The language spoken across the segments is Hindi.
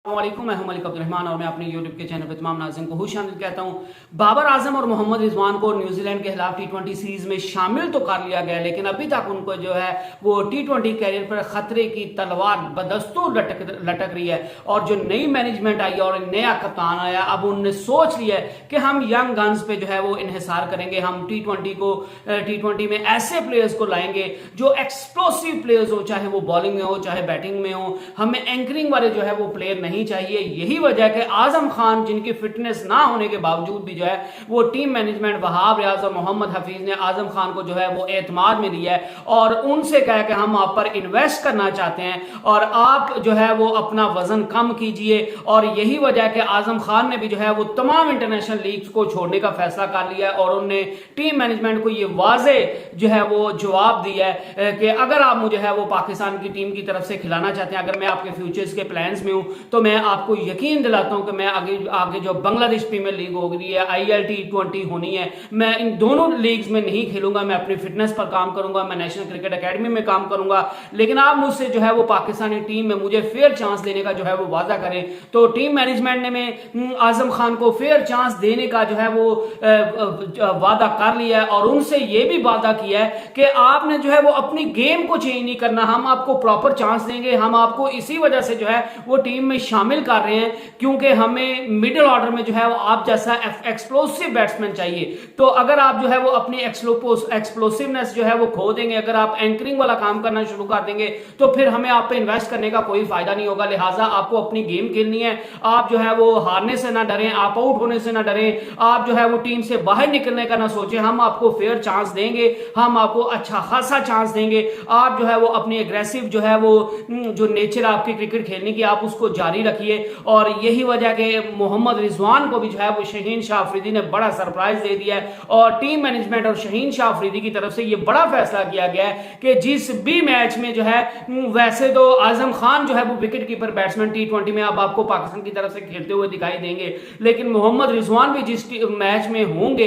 वालेकुम, मैं हूं मलिक अब्दुल रहमान और मैं अपने YouTube के चैनल पे तमाम नाज़रीन को खुशामदीद कहता हूं। बाबर आजम और मोहम्मद रिजवान को न्यूजीलैंड के खिलाफ T20 सीरीज में शामिल तो कर लिया गया, लेकिन अभी तक उनको जो है वो T20 कैरियर पर खतरे की तलवार बदस्तूर लटक रही है। और जो नई मैनेजमेंट आई और नया कप्तान आया, अब उन्होंने सोच लिया है कि हम यंग गन्स पे जो है वो इन्हिसार करेंगे। हम T20 में ऐसे प्लेयर्स को लाएंगे जो एक्सप्लोसिव प्लेयर्स हो, चाहे वो बॉलिंग में हो चाहे बैटिंग में हो। हमें एंकरिंग वाले जो है वो प्लेयर नहीं चाहिए। यही वजह है कि आजम खान, जिनकी फिटनेस ना होने के बावजूद भी जो है वो टीम मैनेजमेंट वहाब रियाज और मोहम्मद हफीज ने आजम खान को जो है वो एतमाद में लिया है और उनसे कहा कि हम आप पर इन्वेस्ट करना चाहते हैं और आप जो है वो अपना वजन कम कीजिए। और यही वजह है कि आजम खान ने भी जो है वो तमाम इंटरनेशनल लीग्स को छोड़ने का फैसला कर लिया है और उन्होंने टीम मैनेजमेंट को ये वाजे जो है वो जवाब दिया है कि अगर आप मुझे है वो पाकिस्तान की टीम की तरफ से खिलाना चाहते हैं, अगर मैं आपके फ्यूचर्स के प्लान्स में हूं, तो मैं आपको यकीन दिलाता हूं कि मैं आगे जो बांग्लादेश प्रीमियर लीग होगी है, ILT20 होनी है, मैं इन दोनों लीग्स में नहीं खेलूंगा। मैं अपनी फिटनेस पर काम करूंगा, मैं नेशनल क्रिकेट एकेडमी में काम करूंगा, लेकिन आप मुझसे जो है वो पाकिस्तानी टीम में मुझे फेयर चांस देने का जो है वो वादा करें। तो टीम मैनेजमेंट ने में आजम खान को फेयर चांस देने का जो है वो वादा कर लिया है और उनसे ये भी वादा किया है कि आपने जो है वो अपनी गेम को चेंज नहीं करना, हम आपको प्रॉपर चांस देंगे। हम आपको इसी वजह से जो है वो टीम में शामिल कर रहे हैं क्योंकि हमें मिडिल ऑर्डर में जो है वो आप जैसा एक्सप्लोसिव बैट्समैन चाहिए। तो अगर आप जो है वो अपनी एक्सप्लोसिवनेस जो है वो खो देंगे, अगर आप एंकरिंग वाला काम करना शुरू कर देंगे, तो फिर हमें आप पे इन्वेस्ट करने का कोई फायदा नहीं होगा। लिहाजा आपको अपनी गेम खेलनी है। आप जो है वो हारने से ना डरें, आप आउट होने से ना डरें, आप जो है वो टीम से बाहर निकलने का ना सोचें। हम आपको फेयर चांस देंगे, हम आपको अच्छा खासा चांस देंगे। आप जो है वो अपनी एग्रेसिव जो है वो जो नेचर आपकी क्रिकेट खेलने की, आप उसको जारी रखिए। और यही वजह के मोहम्मद रिजवान को भी जो है वो शहीन शाह अफरीदी ने बड़ा सरप्राइज दे दिया है और टीम मैनेजमेंट और शहीन शाह अफरीदी की तरफ से ये बड़ा फैसला किया गया है कि जिस भी मैच में जो है, वैसे तो आजम खान जो है वो विकेट कीपर बैट्समैन T20 में अब आपको पाकिस्तान की तरफ से खेलते हुए दिखाई देंगे, लेकिन मोहम्मद रिजवान भी जिस मैच में होंगे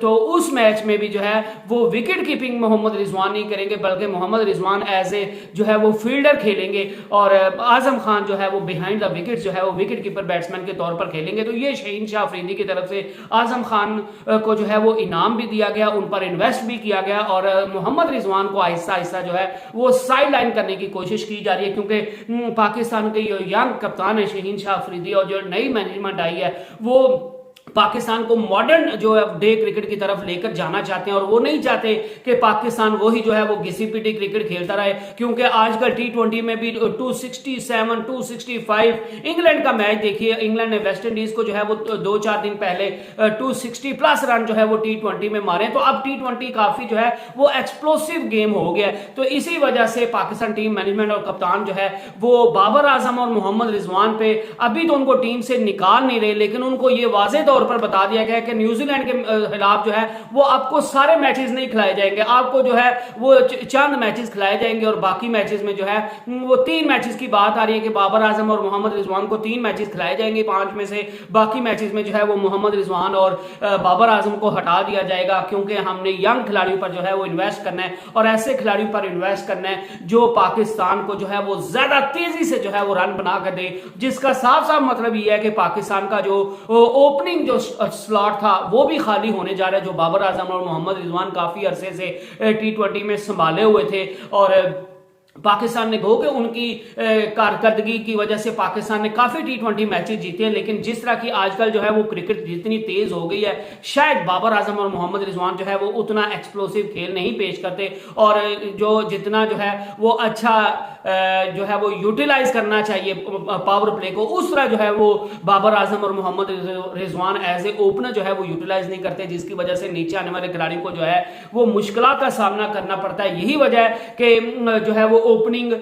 तो उस मैच में भी जो है वो विकेट कीपिंग मोहम्मद रिजवान नहीं करेंगे, बल्कि मोहम्मद रिजवान एज ए जो है वो फील्डर खेलेंगे और आजम खान जो है वो बिहाइंड द विकेट जो है वो विकेट कीपर बैट्समैन के तौर पर खेलेंगे। तो ये शहीन शाह अफरीदी की तरफ से आजम खान को जो है वो इनाम भी दिया गया, उन पर इन्वेस्ट भी किया गया और मोहम्मद रिजवान को आहिस्ता आहिस्ता जो है वो साइड लाइन करने की कोशिश की जा रही है क्योंकि पाकिस्तान के यंग कप्तान है शहीन शाह अफरीदी और जो नई मैनेजमेंट आई है वो पाकिस्तान को मॉडर्न जो है डे क्रिकेट की तरफ लेकर जाना चाहते हैं और वो नहीं चाहते कि पाकिस्तान वही जो है वो घिसी पिटी क्रिकेट खेलता रहे, क्योंकि आजकल T20 में भी 267 265 इंग्लैंड का मैच देखिए, इंग्लैंड ने वेस्ट इंडीज को जो है वो 2-4 दिन पहले 260 प्लस रन जो है वो T20 में मारे। तो अब T20 काफी जो है वो एक्सप्लोसिव गेम हो गया। तो इसी वजह से पाकिस्तान टीम मैनेजमेंट और कप्तान जो है वो बाबर आजम और मोहम्मद रिजवान पे अभी तो उनको टीम से निकाल नहीं रहे, लेकिन उनको ये वाज़ेह तौर पर बता दिया गया कि न्यूजीलैंड के खिलाफ जो है वो आपको सारे मैचेस नहीं खिलाए जाएंगे, आपको जो है वो चंद मैचेस खिलाए जाएंगे और बाकी मैचेस में जो है वो 3 मैचेस की बात आ रही है कि बाबर आजम और मोहम्मद रिजवान को 3 मैचेस खिलाए जाएंगे 5 में से। बाकी मैचेस में जो है वो मोहम्मद रिजवान और बाबर आजम को हटा दिया जाएगा क्योंकि हमने यंग खिलाड़ियों पर जो है वो इन्वेस्ट करना है और ऐसे खिलाड़ियों पर इन्वेस्ट करना है जो पाकिस्तान को जो है वो ज्यादा तेजी से जो है वो रन बना कर दे, जिसका साफ साफ मतलब यह है कि पाकिस्तान का जो ओपनिंग जो स्लॉट था वो भी खाली होने जा रहा है, जो बाबर आजम और मोहम्मद रिजवान काफी अरसे से T20 में संभाले हुए थे। और पाकिस्तान ने कहो कि उनकी कारकर्दगी की वजह से पाकिस्तान ने काफी T20 मैचेस जीते हैं, लेकिन जिस तरह की आजकल जो है वो क्रिकेट जितनी तेज हो गई है, शायद बाबर आजम और मोहम्मद रिजवान जो है वो उतना एक्सप्लोसिव खेल नहीं पेश करते और जो जितना जो है वो अच्छा जो है वो यूटिलाइज करना चाहिए पावर प्ले को, उस तरह जो है वो बाबर आजम और Mohammad Rizwan as a opener जो है वो यूटिलाइज नहीं करते, जिसकी वजह से नीचे आने वाले खिलाड़ियों को जो है वो मुश्किलों का सामना करना पड़ता है। यही वजह है कि जो है वो ओपनिंग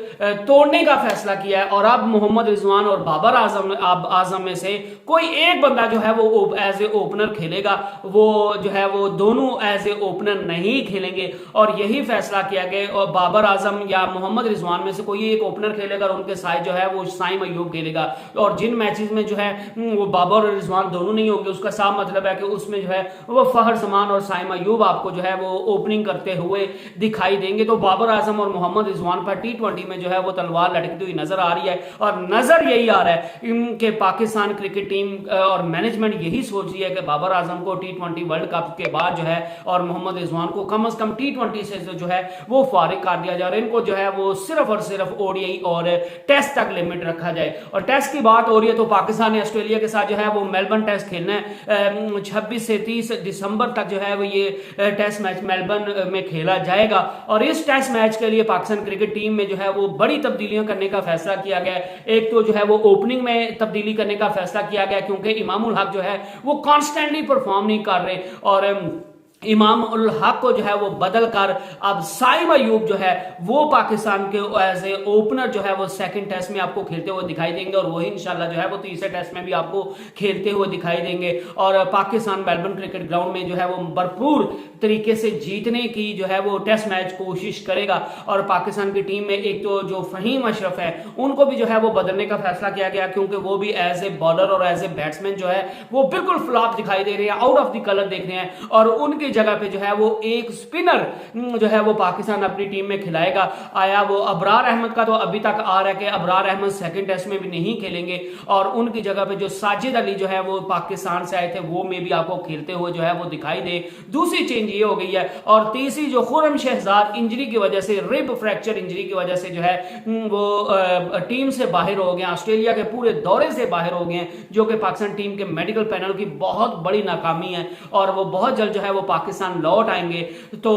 तोड़ने का फैसला किया है और अब मोहम्मद रिजवान और बाबर आजम में से कोई एक बंदा जो है वो एज ए ओपनर खेलेगा, वो जो है वो दोनों एज ए ओपनर नहीं खेलेंगे और यही फैसला किया गया। और बाबर आजम या मोहम्मद रिजवान में से कोई एक ओपनर खेलेगा और उनके साथ जो है वो साइम अयूब खेलेगा। और जिन मैचेस में जो है वो बाबर और रिजवान दोनों नहीं होंगे, उसका साफ मतलब है कि उसमें जो है वो फहर जमान और साइम अयूब आपको जो है वो ओपनिंग करते हुए दिखाई देंगे। तो बाबर आजम और मोहम्मद रिजवान पर टी20 में जो है वो तलवार लटकती हुई नजर आ रही है। और नजर यही आ रहा है कि पाकिस्तान क्रिकेट टीम और मैनेजमेंट यही सोच रही है कि बाबर आजम को टी20 वर्ल्ड कप के बाद जो है और मोहम्मद रिजवान को कम से कम टी20 से जो है वो फारिग कर दिया जाए, इनको जो है वो सिर्फ और सिर्फ ओडीआई और टेस्ट तक लिमिट रखा जाए। और टेस्ट की बात हो रही है तो पाकिस्तान ने ऑस्ट्रेलिया के साथ जो है वो मेलबर्न टेस्ट खेलना है। 26 से 30 दिसंबर तक जो है वो ये टेस्ट मैच मेलबर्न में खेला जाएगा। और इस टेस्ट मैच के लिए पाकिस्तान क्रिकेट टीम में जो है वो बड़ी तब्दीलियां करने का फैसला किया गया। एक तो जो है वो ओपनिंग में तब्दीली करने का फैसला किया गया क्योंकि इमाम उल हक जो है वो कॉन्स्टेंटली परफॉर्म नहीं कर रहे, और इमाम उल हक को जो है वो बदल कर अब साइम अयूब जो है वो पाकिस्तान के एज ए ओपनर जो है वो सेकंड टेस्ट में आपको खेलते हुए दिखाई देंगे, और वही इंशाल्लाह जो है वो तीसरे टेस्ट में भी आपको खेलते हुए दिखाई देंगे। और पाकिस्तान मेलबर्न क्रिकेट ग्राउंड में जो है वो भरपूर तरीके से जीतने की जो है वो टेस्ट मैच कोशिश करेगा। और पाकिस्तान की टीम में एक तो जो फहीम अशरफ है उनको भी जो है वो बदलने का फैसला किया गया क्योंकि वो भी एज ए बॉलर और एज ए बैट्समैन जो है वो बिल्कुल फ्लॉप दिखाई दे रहे हैं, आउट ऑफ द कलर देख रहे हैं। और उनकी जगह पे जो है वो एक स्पिनर जो है वो पाकिस्तान अपनी टीम में खिलाएगा। आया वो अबरार अहमद का तो अभी तक आ रहा है कि अबरार अहमद सेकंड टेस्ट में भी नहीं खेलेंगे, और उनकी जगह पे जो साजिद अली जो है वो पाकिस्तान से आए थे वो में भी आपको खेलते हुए जो है वो दिखाई दे। दूसरी चेंज ये हो गई है। और तीसरी जो खुर्रम शहजाद इंजरी की वजह से, रिब फ्रैक्चर इंजरी की वजह से जो है वो टीम से बाहर हो गए, ऑस्ट्रेलिया के पूरे दौरे से बाहर हो गए, जो कि पाकिस्तान टीम के मेडिकल पैनल की बहुत बड़ी नाकामी है। और वो बहुत जल्द जो है वो पाकिस्तान लौट आएंगे। तो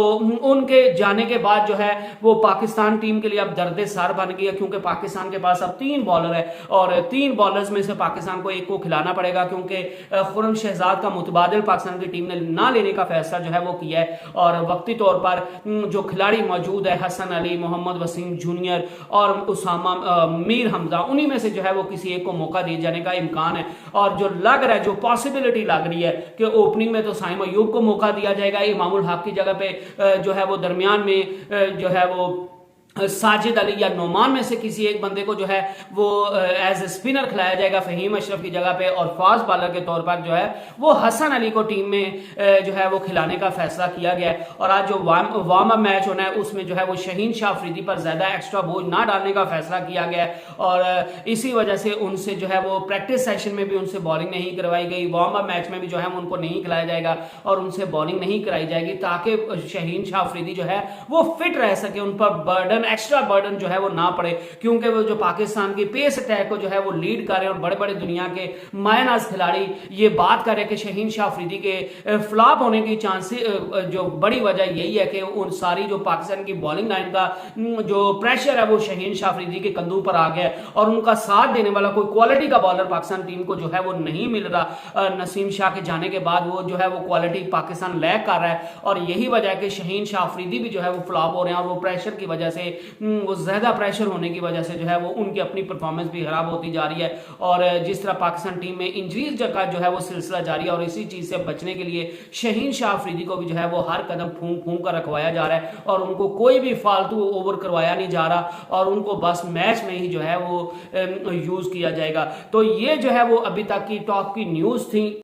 उनके जाने के बाद जो है वो पाकिस्तान टीम के लिए अब दर्द सर बन गई है क्योंकि पाकिस्तान के पास अब 3 बॉलर है और 3 बॉलर्स में से पाकिस्तान को एक को खिलाना पड़ेगा क्योंकि खुर्रम शहजाद का मुतबादिल पाकिस्तान की टीम ने ना लेने का फैसला जो है वो किया है। और वक्ती तौर पर जो खिलाड़ी मौजूद है, हसन अली, मोहम्मद वसीम जूनियर और उसामा मीर हमजा, उन्हीं में से जो है वो किसी एक को मौका दिए जाने का इम्कान है। और जो लग रहा है, जो पॉसिबिलिटी लग रही है कि ओपनिंग में तो साइम अयूब को मौका दिया जाएगा, इमाम उल हक की जगह पे जो है वो दरमियान में जो है वो साजिद अली या नोमान में से किसी एक बंदे को जो है वो एज ए स्पिनर खिलाया जाएगा फहीम अशरफ की जगह पे, और फास्ट बॉलर के तौर पर जो है वो हसन अली को टीम में जो है वो खिलाने का फैसला किया गया है। और आज जो वार्म अप मैच होना है उसमें जो है वो शहीन शाह अफरीदी पर ज्यादा एक्स्ट्रा बोझ ना डालने का फैसला किया गया है, और इसी वजह से उनसे जो है वो प्रैक्टिस सेशन में भी उनसे बॉलिंग नहीं करवाई गई, वार्म अप मैच में भी जो है उनको नहीं खिलाया जाएगा और उनसे बॉलिंग नहीं कराई जाएगी ताकि शहीन शाह अफरीदी जो है वो फिट रह सके, उन पर एक्स्ट्रा बर्डन जो है वो ना पड़े, क्योंकि वो जो पाकिस्तान की पेस अटैक को जो है वो लीड कर रहे हैं और बड़े बड़े दुनिया के मायनाज खिलाड़ी ये बात कर रहे हैं कि शहीन शाह अफरीदी के फ्लॉप होने की चांसेस, जो बड़ी वजह यही है कि उन सारी जो पाकिस्तान की बॉलिंग लाइन का जो प्रेशर है वो शहीन शाह अफरीदी के कंधों पर आ गया और उनका साथ देने वाला कोई क्वालिटी का बॉलर पाकिस्तान टीम को जो है वो नहीं मिल रहा। नसीम शाह के जाने के बाद वो जो है वो क्वालिटी पाकिस्तान लैक कर रहा है, और यही वजह है कि शहीन शाह अफरीदी भी जो है वो फ्लॉप हो रहे हैं, और वो प्रेशर की वजह से, वो ज्यादा प्रेशर होने की वजह से जो है वो उनकी अपनी परफॉर्मेंस भी खराब होती जा रही है। और जिस तरह पाकिस्तान टीम में इंजरीज का जो है वो सिलसिला जारी है, और इसी चीज से बचने के लिए शहीन शाह अफरीदी को भी जो है वो हर कदम फूंक फूंक कर रखवाया जा रहा है, और उनको कोई भी फालतू ओवर करवाया नहीं जा रहा, और उनको बस मैच में ही जो है वो यूज किया जाएगा। तो ये जो है वो अभी तक की टॉप की न्यूज थी।